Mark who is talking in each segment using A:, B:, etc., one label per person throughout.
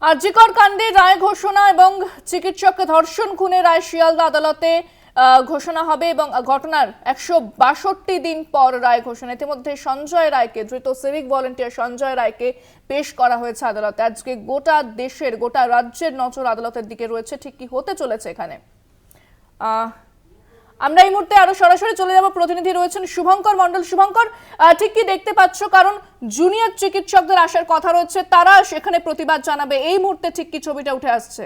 A: আরজিকর কাণ্ডে রায় ঘোষণা এবং চিকিৎসককে ধর্ষণ খুনে রায় শিয়ালদা আদালতে ঘোষণা হবে এবং ঘটনার 162 দিন পর রায় ঘোষণা। ইতিমধ্যে সঞ্জয় রায়কে, ধৃত সিভিক ভলেন্টিয়ার সঞ্জয় রায়কে পেশ করা হয়েছে আদালতে। আজকে গোটা দেশের, গোটা রাজ্যের নজর আদালতের দিকে রয়েছে, ঠিক কি হতে চলেছে এখানে। আমরা এই মুহূর্তে আরো সরাসরি চলে যাব, প্রতিনিধি রয়েছেন শুভঙ্কর মণ্ডল। শুভঙ্কর, ঠিক কি দেখতে পাচ্ছ? কারণ জুনিয়র চিকিৎসকদের আসার কথা রয়েছে, তারা সেখানে প্রতিবাদ জানাবে, এই মুহূর্তে ঠিক কি ছবিটা উঠে আসছে?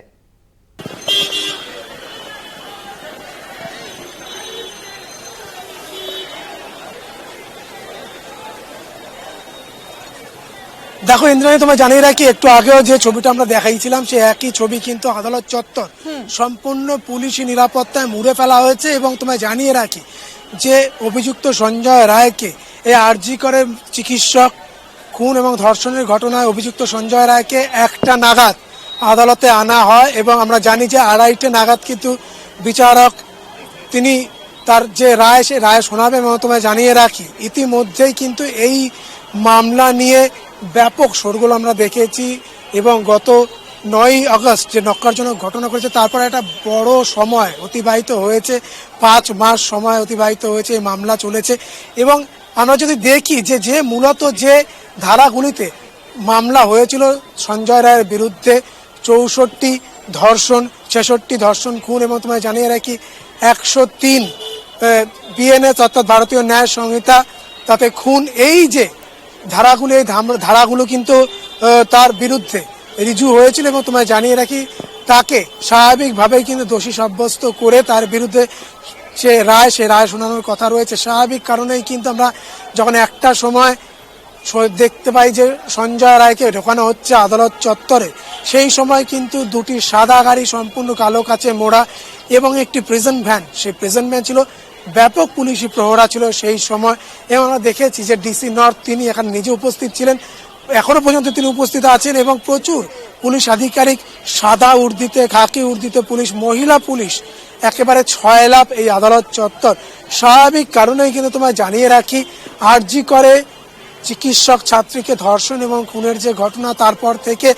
B: দেখো ইন্দ্রাণী, তোমায় জানিয়ে রাখি, একটু আগেও যে ছবিটা আমরা দেখাইছিলাম সে একই ছবি কিন্তু আদালত চত্বর সম্পূর্ণ পুলিশি নিরাপত্তায় মুড়ে ফেলা হয়েছে। এবং তোমায় জানিয়ে রাখি যে অভিযুক্ত সঞ্জয় রায়কে, এই আরজিকরের চিকিৎসক খুন এবং ধর্ষণের ঘটনায় অভিযুক্ত সঞ্জয় রায়কে 1টা নাগাদ আদালতে আনা হয় এবং আমরা জানি যে 2:30 নাগাদ কিন্তু বিচারক তিনি তার যে রায়, সে রায় শোনাবেন। এবং তোমায় জানিয়ে রাখি ইতিমধ্যেই কিন্তু এই মামলা নিয়ে ব্যাপক শোরগোল আমরা দেখেছি এবং গত 9ই আগস্ট যে নক্কারজনক ঘটনা করেছে তারপর একটা বড় সময় অতিবাহিত হয়েছে, 5 মাস সময় অতিবাহিত হয়েছে, এই মামলা চলেছে। এবং আমরা যদি দেখি যে মূলত যে ধারাগুলিতে মামলা হয়েছিল সঞ্জয় রায়ের বিরুদ্ধে, 64 ধর্ষণ, 66 ধর্ষণ খুন এবং তোমায় জানিয়ে রাখি 103 বিএনএস অর্থাৎ ভারতীয় ন্যায় সংহিতা তাতে খুন, এই যে ধারাগুলো, এই ধারাগুলো কিন্তু তার বিরুদ্ধে রিজু হয়েছিল। এবং তোমায় জানিয়ে রাখি তাকে স্বাভাবিকভাবেই কিন্তু দোষী সাব্যস্ত করে তার বিরুদ্ধে সে রায় শোনানোর কথা রয়েছে। স্বাভাবিক কারণেই কিন্তু আমরা যখন একটা সময় দেখতে পাই যে সঞ্জয় রায়কে ঢোকানো হচ্ছে আদালত চত্বরে, সেই সময় কিন্তু 2টি সাদা গাড়ি সম্পূর্ণ কালো কাচে মোড়া এবং একটি প্রিজন ভ্যান, সেই প্রিজন ভ্যান ছিল, ব্যাপক পুলিশি প্রহরা ছিল সেই সময়। এবং আমরা দেখেছি যে ডিসি নর্থ তিনি এখানে নিজে উপস্থিত ছিলেন, এখনো পর্যন্ত তিনি উপস্থিত আছেন এবং প্রচুর পুলিশ আধিকারিক, সাদা উর্দিতে, খাকি উর্দিতে পুলিশ, মহিলা পুলিশ একেবারে 6 লাখ এই আদালত চত্বর। স্বাভাবিক কারণেই কিন্তু তোমায় জানিয়ে রাখি আরজিকরে চিকিৎসক ছাত্রীকে ধর্ষণ এবং খুনের যে ঘটনা, তারপর থেকে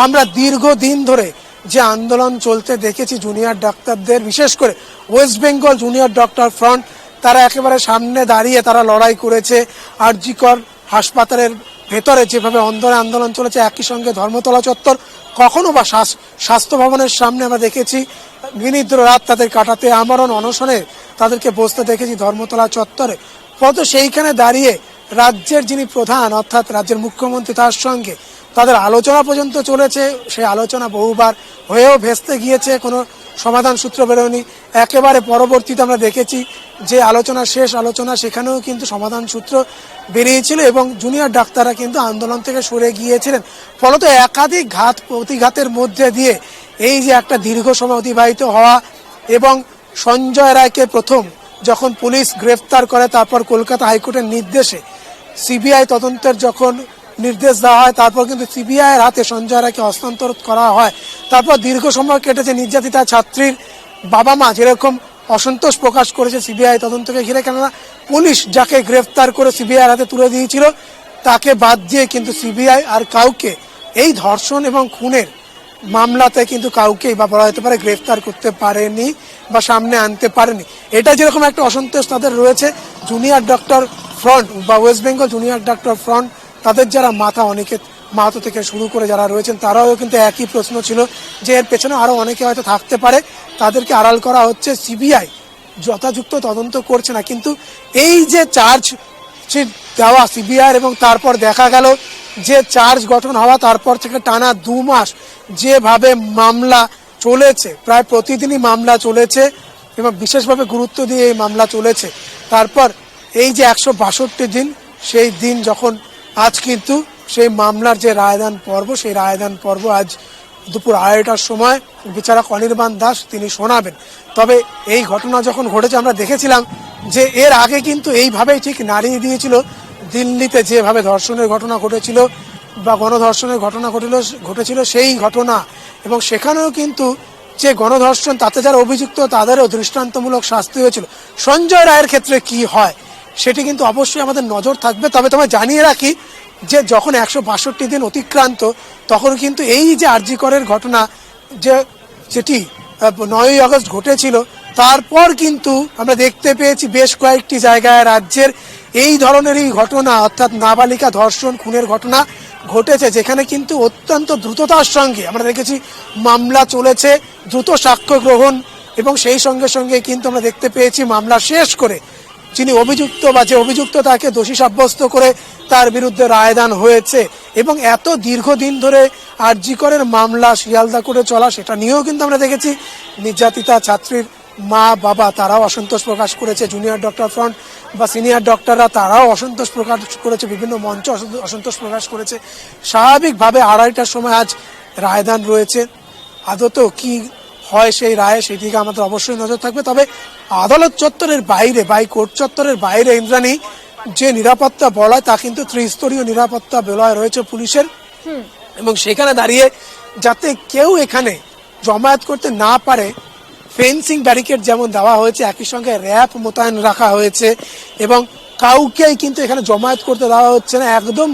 B: আমরা দীর্ঘদিন ধরে যে আন্দোলন চলতে দেখেছি জুনিয়র ডাক্তারদের, বিশেষ করে West Bengal junior doctor front, তারা একেবারে সামনে দাঁড়িয়ে তারা লড়াই করেছে। আরজিকর হাসপাতালের ভেতরে যেভাবে আন্দোলন চলেছে, একই সঙ্গে ধর্মতলা চত্বর, কখনো বা স্বাস্থ্য ভবনের সামনে আমরা দেখেছি নিনিদ্র রাত তাদের কাটাতে, আমরণ অনশনে তাদেরকে বসতে দেখেছি ধর্মতলা চত্বরে। ফলত সেইখানে দাঁড়িয়ে রাজ্যের যিনি প্রধান অর্থাৎ রাজ্যের মুখ্যমন্ত্রী, তার সঙ্গে তাদের আলোচনা পর্যন্ত চলেছে। সেই আলোচনা বহুবার হয়েও ভেস্তে গিয়েছে, কোনো সমাধান সূত্র বেরোয়নি। একেবারে পরবর্তীতে আমরা দেখেছি যে শেষ আলোচনা, সেখানেও কিন্তু সমাধান সূত্র বেরিয়েছিল এবং জুনিয়র ডাক্তাররা কিন্তু আন্দোলন থেকে সরে গিয়েছিলেন। ফলত একাধিক প্রতিঘাতের মধ্যে দিয়ে এই যে একটা দীর্ঘ সময় অতিবাহিত হওয়া এবং সঞ্জয় রায়কে প্রথম যখন পুলিশ গ্রেফতার করে, তারপর কলকাতা হাইকোর্টের নির্দেশে সিবিআই তদন্তের যখন নির্দেশ দেওয়া হয়, তারপর কিন্তু সিবিআইয়ের হাতে সঞ্জয় রায়কে হস্তান্তর করা হয়। তারপর দীর্ঘ সময় কেটেছে, নির্যাতিতা ছাত্রীর বাবা মা যেরকম অসন্তোষ প্রকাশ করেছে সিবিআই তদন্তকে ঘিরে, কেননা পুলিশ যাকে গ্রেফতার করে সিবিআইয়ের হাতে তুলে দিয়েছিল তাকে বাদ দিয়ে কিন্তু সিবিআই আর কাউকে এই ধর্ষণ এবং খুনের মামলাতে কিন্তু কাউকেই বা বলা যেতে পারে গ্রেফতার করতে পারেনি বা সামনে আনতে পারেনি। এটা যেরকম একটা অসন্তোষ তাদের রয়েছে, জুনিয়র ডক্টর ফ্রন্ট বা West Bengal junior doctor front, তাদের যারা মাথা, অনেকে মাহাতো থেকে শুরু করে যারা রয়েছেন, তারাও কিন্তু একই প্রশ্ন ছিল যে এর পেছনে আরো অনেকে হয়তো থাকতে পারে, তাদেরকে আড়াল করা হচ্ছে, সিবিআই যথাযুক্ত তদন্ত করছে না। কিন্তু এই যে চার্জ দেওয়া সিবিআই এবং তারপর দেখা গেল যে চার্জ গঠন হওয়া, তারপর থেকে টানা 2 মাস যেভাবে মামলা চলেছে, প্রায় প্রতিদিনই মামলা চলেছে এবং বিশেষভাবে গুরুত্ব দিয়ে এই মামলা চলেছে। তারপর এই যে 162 দিন, সেই দিন যখন আজ কিন্তু সেই মামলার যে রায়দান পর্ব, সেই রায়দান পর্ব আজ দুপুর 2:30টার সময় বিচারক অনির্বাণ দাস তিনি শোনাবেন। তবে এই ঘটনা যখন ঘটেছে আমরা দেখেছিলাম যে এর আগে কিন্তু এইভাবেই ঠিক নাড়িয়ে দিয়েছিল দিল্লিতে যেভাবে ধর্ষণের ঘটনা ঘটেছিল বা গণধর্ষণের ঘটনা ঘটেছিল সেই ঘটনা, এবং সেখানেও কিন্তু যে গণধর্ষণ তাতে যারা অভিযুক্ত তাদেরও দৃষ্টান্তমূলক শাস্তি হয়েছিল। সঞ্জয় রায়ের ক্ষেত্রে কি হয় সেটি কিন্তু অবশ্যই আমাদের নজর থাকবে। তবে তোমায় জানিয়ে রাখি যে যখন 162 দিন অতিক্রান্ত, তখন কিন্তু এই যে আরজি করের ঘটনা যেটি 9ই আগস্ট ঘটেছিল, তারপর কিন্তু আমরা দেখতে পেয়েছি বেশ কয়েকটি জায়গায় রাজ্যের এই ধরনেরই ঘটনা, অর্থাৎ নাবালিকা ধর্ষণ খুনের ঘটনা ঘটেছে, যেখানে কিন্তু অত্যন্ত দ্রুততার সঙ্গে আমরা দেখেছি মামলা চলেছে, দ্রুত সাক্ষ্য গ্রহণ, এবং সেই সঙ্গে সঙ্গে কিন্তু আমরা দেখতে পেয়েছি মামলা শেষ করে যিনি অভিযুক্ত বা যে অভিযুক্ত তাকে দোষী সাব্যস্ত করে তার বিরুদ্ধে রায়দান হয়েছে। এবং এত দীর্ঘদিন ধরে আরজি করের মামলা শিয়ালদা করে চলা, সেটা নিয়েও কিন্তু আমরা দেখেছি নির্যাতিতা ছাত্রীর মা বাবা তারাও অসন্তোষ প্রকাশ করেছে, জুনিয়র ডক্টর ফ্রন্ট বা সিনিয়র ডক্টররা তারাও অসন্তোষ প্রকাশ করেছে, বিভিন্ন মঞ্চ অসন্তোষ প্রকাশ করেছে। স্বাভাবিকভাবে 2:30টার সময় আজ রায়দান রয়েছে। আদতেও কি হয় সেই রায়ে, সেই দিকে আমাদের অবশ্যই নজর থাকবে। তবে আদালত চত্বরের বাইরে বা কোর্ট চত্বরের বাইরে ইন্দ্রাণী যে নিরাপত্তা বলয়, তা কিন্তু ত্রিস্তরীয় নিরাপত্তা বলয় রয়েছে পুলিশের, এবং সেখানে দাঁড়িয়ে যাতে কেউ এখানে জমায়েত করতে না পারে ফেন্সিং ব্যারিকেড যেমন দেওয়া হয়েছে, একই সঙ্গে র্যাব মোতায়েন রাখা হয়েছে, এবং কাউকেই কিন্তু এখানে জমায়েত করতে দেওয়া হচ্ছে না। একদম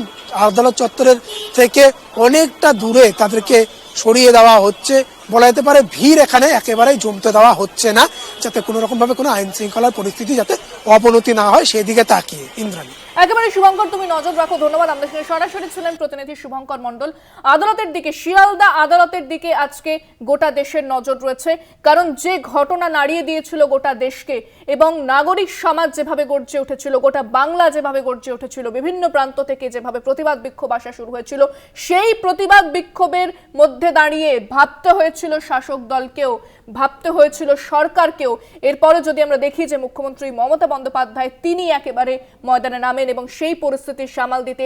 B: আদালত চত্বরের থেকে অনেকটা দূরে তাদেরকে সরিয়ে দেওয়া হচ্ছে, বলা যেতে পারে ভিড় এখানে একেবারেই জমতে দেওয়া হচ্ছে না, যাতে কোনো রকম ভাবে কোনো আইন শৃঙ্খলার পরিস্থিতি যাতে অবনতি না হয় সেদিকে তাকিয়ে। ইন্দ্রাণী,
A: একেবারে শুভঙ্কর, তুমি নজর রাখো, ধন্যবাদ। আমাদের সঙ্গে সরাসরি ছিলেন প্রতিনিধি শুভঙ্কর মণ্ডল। আদালতের দিকে, শিয়ালদা আদালতের দিকে আজকে গোটা দেশের নজর রয়েছে, কারণ যে ঘটনা নাড়িয়ে দিয়েছিল গোটা দেশকে, এবং নাগরিক সমাজ যেভাবে গর্জে উঠেছিল, গোটা বাংলা যেভাবে গর্জে উঠেছিল, বিভিন্ন প্রান্ত থেকে যেভাবে প্রতিবাদ বিক্ষোভ আসা শুরু হয়েছিল, সেই প্রতিবাদ বিক্ষোভের মধ্যে দাঁড়িয়ে ভাবতে হয়েছিল শাসক দলকেও, ভাবতে হয়েছিল সরকারকেও। এরপরে যদি আমরা দেখি যে মুখ্যমন্ত্রী মমতা বন্দ্যোপাধ্যায় তিনি একেবারে ময়দানে নামেন এবং সেই পরিস্থিতি সামাল দিতে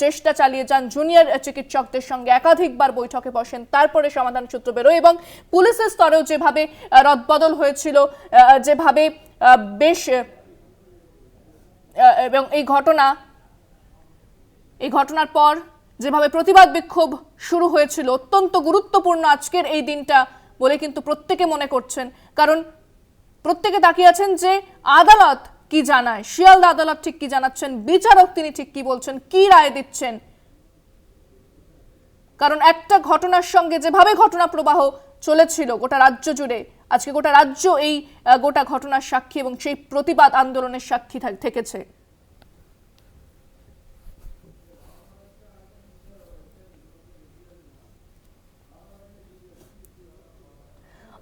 A: চেষ্টা চালিয়ে যান, জুনিয়র চিকিৎসকদের সঙ্গে একাধিকবার বৈঠকে বসেন, তারপরে সমাধান সূত্র বেরোয়। এবং পুলিশের স্তরেও যেভাবে রদবদল হয়েছিল, যেভাবে বেশ, এবং এই ঘটনার পর যেভাবে প্রতিবাদ বিক্ষোভ শুরু হয়েছিল, অত্যন্ত গুরুত্বপূর্ণ আজকের এই দিনটা বলে কিন্তু প্রত্যেকে মনে করছেন, কারণ প্রত্যেকে তাকিয়ে আছেন যে আদালত কি জানায়, শিয়ালদা আদালত ঠিক কি জানাচ্ছেন, বিচারক তিনি ঠিক কি বলছেন, কি রায় দিচ্ছেন। কারণ একটা ঘটনার সঙ্গে যেভাবে ঘটনা প্রবাহ চলেছিল গোটা রাজ্য জুড়ে, আজকে গোটা রাজ্য এই গোটা ঘটনার সাক্ষী এবং সেই প্রতিবাদ আন্দোলনের সাক্ষী থেকেছে।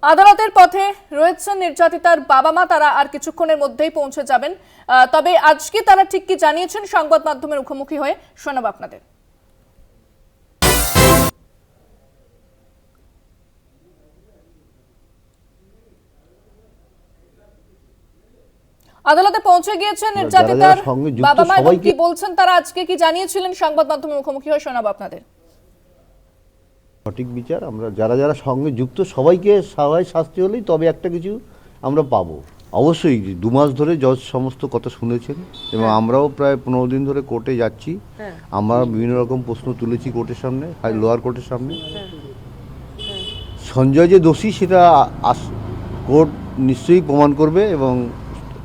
A: আদালতের পথে রয়েছেন নির্যাতিতার বাবা মা, তারা আর কিছুক্ষণের মধ্যেই পৌঁছে যাবেন। তবে আজকে তারা ঠিক কি জানিয়েছেন সংবাদ মাধ্যমের মুখোমুখি হয়ে শোনাব আপনাদের। আদালতে পৌঁছে গিয়েছেন নির্যাতিতার বাবা মা, এবং কি বলছেন তারা, আজকে কি জানিয়েছিলেন সংবাদ মাধ্যমের মুখোমুখি হয়ে শোনাব আপনাদের।
C: সঠিক বিচার, আমরা যারা যারা সঙ্গে যুক্ত সবাইকে সবাই শাস্তি হলেই তবে একটা কিছু আমরা পাবো। অবশ্যই 2 মাস ধরে জজ সমস্ত কথা শুনেছেন, এবং আমরাও প্রায় 15 দিন ধরে কোর্টে যাচ্ছি। আমরা বিভিন্ন রকম প্রশ্ন তুলেছি কোর্টের সামনে, লোয়ার কোর্টের সামনে। সঞ্জয় যে দোষী সেটা কোর্ট নিশ্চয়ই প্রমাণ করবে, এবং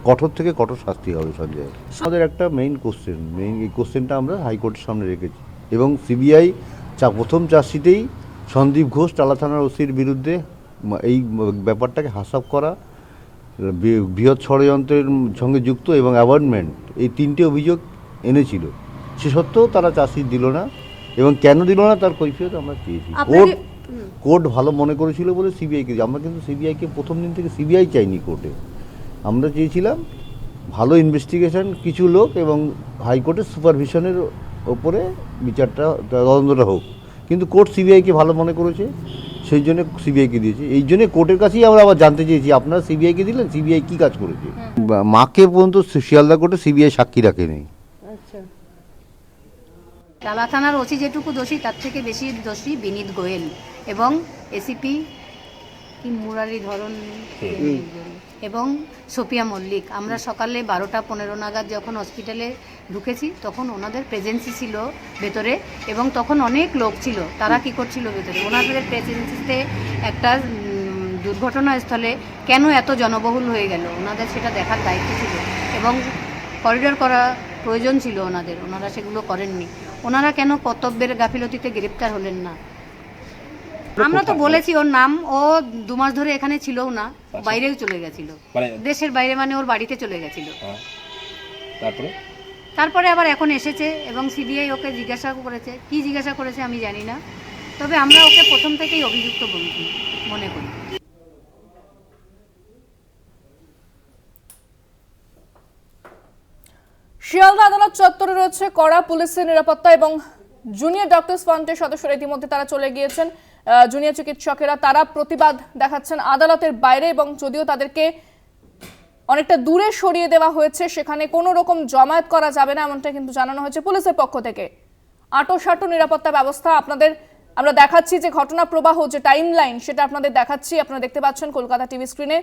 C: কঠোর থেকে কঠোর শাস্তি হবে সঞ্জয়। আমাদের একটা মেইন এই কোশ্চেনটা আমরা হাইকোর্টের সামনে রেখেছি, এবং সিবিআই প্রথম চার্জশিটেই সন্দীপ ঘোষ টালা থানার ওসির বিরুদ্ধে এই ব্যাপারটাকে হাসাব করা, বৃহৎ ষড়যন্ত্রের সঙ্গে যুক্ত এবং অ্যাভয়েডমেন্ট, এই 3টে অভিযোগ এনেছিল। সে সত্ত্বেও তারা চার্জশিট দিল না, এবং কেন দিল না তার কৈফিয়ত আমরা চেয়েছি। কোর্ট ভালো মনে করেছিল বলে সিবিআইকে, আমরা কিন্তু সিবিআইকে প্রথম দিন থেকে সিবিআই চাইনি কোর্টে, আমরা চেয়েছিলাম ভালো ইনভেস্টিগেশন কিছু লোক এবং হাইকোর্টের সুপারভিশনের ওপরে বিচারটা তদন্তটা হোক। কিন্তু কোর্ট সিবিআইকে ভালো মনে করেছে, সেই জন্য সিবিআইকে দিয়েছে। এই জন্য কোর্টের কাছেই আমরা আবার জানতে চেয়েছি আপনারা সিবিআইকে দিলেন, সিবিআই কী কাজ করেছে। মাকে পর্যন্ত শিয়ালদা কোর্টে সিবিআই সাক্ষী রাখেনি।
D: টালা থানার ওসি যেটুকু দোষী তার থেকে বেশি দোষী বিনীত গোয়েল এবং এসিপি কি মুরারিধরন এবং সোফিয়া মল্লিক। আমরা সকালে 12টা 15 নাগাদ যখন হসপিটালে ঢুকেছি তখন ওনাদের প্রেজেন্সি ছিল ভেতরে, এবং তখন অনেক লোক ছিল। তারা কি করছিল ভেতরে, ওনাদের প্রেজেন্সিতে একটা দুর্ঘটনাস্থলে কেন এত জনবহুল হয়ে গেল, ওনাদের সেটা দেখার দায়িত্ব ছিল, এবং করিডোর করা প্রয়োজন ছিল ওনাদের, ওনারা সেগুলো করেননি। ওনারা কেন কর্তব্যের গাফিলতিতে গ্রেপ্তার হলেন না? আমরা তো বলেছি ওর নাম, ও 2 মাস ধরে এখানে ছিলও না, বাইরেও চলে গেছিল, দেশের বাইরে, মানে ওর বাড়িতে চলে গেছিল। তারপরে আবার এখন এসেছে এবং সিবিআই ওকে জিজ্ঞাসা করেছে, কি জিজ্ঞাসা করেছে আমি জানি না, তবে আমরা ওকে প্রথম থেকেই অভিযুক্ত মনে করি।
A: শিয়ালদা আদালত চত্বরে রয়েছে কড়া পুলিশের নিরাপত্তা এবং জুনিয়র ডক্টরস ফ্রন্টের সদস্যরা ইতিমধ্যে তারা চলে গিয়েছেন। জুনিয়র চিকিৎসকেরা তারা প্রতিবাদ দেখাচ্ছেন আদালতের বাইরে, এবং যদিও তাদেরকে অনেকটা দূরে সরিয়ে দেওয়া হয়েছে, সেখানে কোনো রকম জমায়েত করা যাবে না এমনটা কিন্তু জানানো হয়েছে পুলিশের পক্ষ থেকে। আঁটোসাঁটো নিরাপত্তা ব্যবস্থা আমরা দেখাচ্ছি, যে ঘটনা প্রবাহ, যে টাইম লাইন, সেটা আপনাদের দেখাচ্ছি। আপনারা দেখতে পাচ্ছেন কলকাতা টিভি স্ক্রিনে।